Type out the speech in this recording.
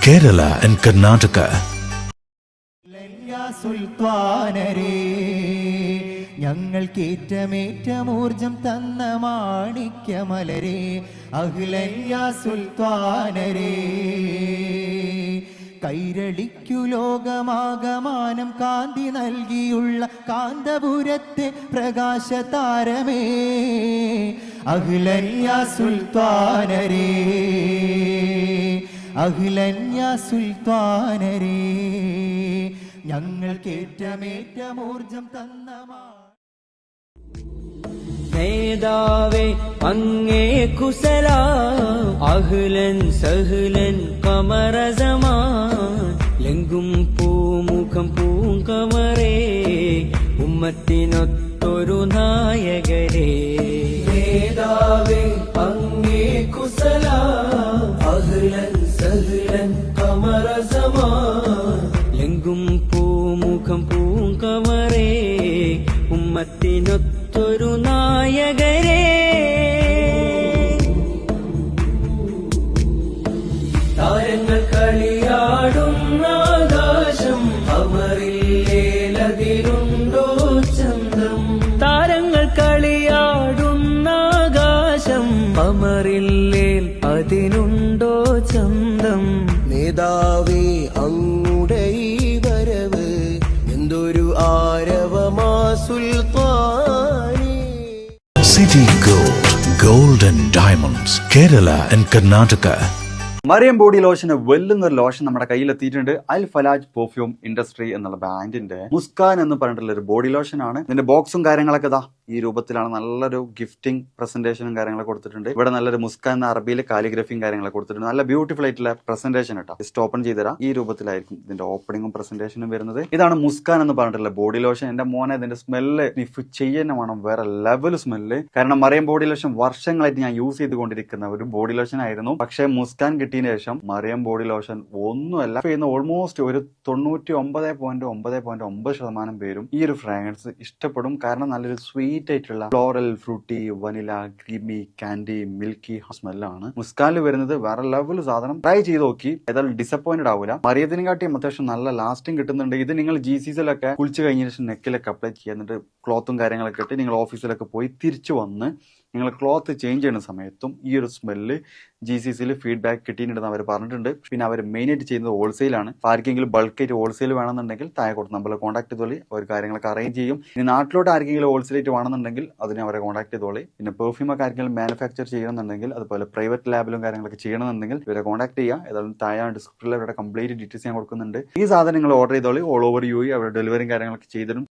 Kerala and Karnataka. സുൽത്താനരേ ഞങ്ങൾക്കേറ്റമേറ്റമൂർജം തന്ന മാണിക്യമലരേ അഹ്ലൻ യാ സുൽത്താനരേ കൈരളിക്കു ലോകമാകമാനം കാന്തി നൽകിയുള്ള കാന്തപുരത്തെ പ്രകാശതാരമേ അഹ്ലൻ യാ സുൽത്താനരേ അഹ്ലൻ യാ സുൽത്താനരേ ഞങ്ങൾക്കേറ്റമേറ്റമൂർജം തന്ന നേതാവേ അങ്ങേ കുസല അഹ്ലൻ സഹ്ലൻ കമറസമാൻ ലെങ്കും പൂമുഖം പൂങ്കമറേ ഉമ്മത്തിനൊത്തൊരു നായകരേ നേതാവേ അങ്ങേ കുസല അഹ്ലൻ സഹ്ലൻ കമറസമാൻ ലെങ്കും പൂമുഖം പൂങ്കമറേ ഉമ്മത്തിനൊത്തൊരു നായകരേ താരങ്ങൾ കളിയാടുന്ന ആകാശം അമറില്ലേലതിരുണ്ടോ ചന്തം താരങ്ങൾ കളിയാടുന്ന ആകാശം അമറില്ലേൽ അതിനുണ്ടോ ചന്തം നേതാവേ അങ്ങുടെ ഈ വരവ് എന്തൊരു ആരവമാ സുൽത്താനേ. City Gold, Gold and Diamonds, Kerala and Karnataka. Mariyam body ലോഷന് വെല്ലുന്ന ഒരു ലോഷൻ നമ്മുടെ കയ്യിലെത്തിയിട്ടുണ്ട്. അൽ ഫലാജ് പെർഫ്യൂം ഇൻഡസ്ട്രി എന്നുള്ള ബ്രാൻഡിന്റെ മുസ്കാൻ എന്ന് പറഞ്ഞിട്ടുള്ള ഒരു ബോഡി ലോഷൻ ആണ്. ഇതിന്റെ ബോക്സും കാര്യങ്ങളൊക്കെ ഇതാ ഈ രൂപത്തിലാണ്. നല്ലൊരു ഗിഫ്റ്റിംഗ് പ്രസന്റേഷനും കാര്യങ്ങളൊക്കെ കൊടുത്തിട്ടുണ്ട്. ഇവിടെ നല്ലൊരു മുസ്കാൻ എന്ന അറബിയിൽ കാലിഗ്രഫിയും കാര്യങ്ങളൊക്കെ കൊടുത്തിട്ടുണ്ട്. നല്ല ബ്യൂട്ടിഫുൾ ആയിട്ടുള്ള പ്രസന്റേഷൻ കേട്ടോ. ജസ്റ്റ് ഓപ്പൺ ചെയ്തുതരാം. ഈ രൂപത്തിലായിരിക്കും ഇതിന്റെ ഓപ്പണിങ്ങും പ്രസന്റേഷനും വരുന്നത്. ഇതാണ് മുസ്കാൻ എന്ന് പറഞ്ഞിട്ടുള്ള ബോഡി ലോഷൻ. എന്റെ മോനെ ഇതിന്റെ സ്മെല്ല് സ്നിഫ് ചെയ്യുന്ന വേണം, വേറെ ലെവൽ സ്മെല്ല്. കാരണം മറിയം ബോഡി ലോഷൻ വർഷങ്ങളായിട്ട് ഞാൻ യൂസ് ചെയ്തുകൊണ്ടിരിക്കുന്ന ഒരു ബോഡി ലോഷൻ ആയിരുന്നു. പക്ഷേ മുസ്കാൻ കിട്ടിയതിന് ശേഷം മറിയം ബോഡി ലോഷൻ ഒന്നുമല്ല ചെയ്യുന്ന ഓൾമോസ്റ്റ് ഒരു 99.9% പേരും ഈ ഒരു ഫ്രാഗ്രൻസ് ഇഷ്ടപ്പെടും. കാരണം നല്ലൊരു സ്വീറ്റ് ആയിട്ടുള്ള floral, fruity, vanilla, creamy, candy, milky സ്മെല്ലാണ് മുസ്കാനിൽ വരുന്നത്. വേറെ ലെവൽ സാധനം. ട്രൈ ചെയ്ത് നോക്കി, ഏതായാലും ഡിസപ്പോയിന്റഡ് ആവില്ല. മറിയത്തിനെക്കാട്ടിയും അത്യാവശ്യം നല്ല ലാസ്റ്റിംഗ് കിട്ടുന്നുണ്ട്. ഇത് നിങ്ങൾ GCസിലൊക്കെ കുളിച്ച് കഴിഞ്ഞ ശേഷം നെക്കിലൊക്കെ അപ്ലൈ ചെയ്യുക. എന്നിട്ട് ക്ലോത്തും കാര്യങ്ങളൊക്കെ ഇട്ട് നിങ്ങൾ ഓഫീസിലൊക്കെ പോയി തിരിച്ചു വന്ന് നിങ്ങൾ ക്ലോത്ത് ചേഞ്ച് ചെയ്യുന്ന സമയത്തും ഈ ഒരു സ്മെല്ല് GCസിൽ ഫീഡ്ബാക്ക് കിട്ടിയിട്ടുണ്ടെന്ന് അവർ പറഞ്ഞിട്ടുണ്ട്. പിന്നെ അവർ മെയിനായിട്ട് ചെയ്യുന്നത് ഹോൾസെയിലാണ്. ആർക്കെങ്കിലും ബൾക്കായിട്ട് ഹോൾസെയിൽ വേണമെന്നുണ്ടെങ്കിൽ താഴെ കൊടുത്ത് നമ്മളെ കോൺടാക്ട് ചെയ്തോളി. അവർ കാര്യങ്ങളൊക്കെ അറേഞ്ച് ചെയ്യും. ഇനി നാട്ടിലോട്ട് ആർക്കെങ്കിലും ഹോൾസെയിലായിട്ട് വേണമെന്നുണ്ടെങ്കിൽ അതിനെ അവരെ കോൺടാക്ട് ചെയ്തോളി. പിന്നെ പെർഫ്യൂമൊക്കെ ആർക്കെങ്കിലും മാനുഫാക്ചർ ചെയ്യണമെന്നുണ്ടെങ്കിൽ അതുപോലെ പ്രൈവറ്റ് ലാബിലും കാര്യങ്ങളൊക്കെ ചെയ്യണമെന്നുണ്ടെങ്കിൽ ഇവരെ കോൺടാക്ട് ചെയ്യുക. ഏതായാലും താഴെ ഡിസ്ക്രിപ്ഷനിൽ അവരുടെ കംപ്ലീറ്റ് ഡീറ്റെയിൽസ് ഞാൻ കൊടുക്കുന്നുണ്ട്. ഈ സാധനങ്ങൾ ഓർഡർ ചെയ്തോളി. ഓൾ ഓവർ UAE അവരുടെ ഡെലിവറിയും കാര്യങ്ങളൊക്കെ ചെയ്തിടും.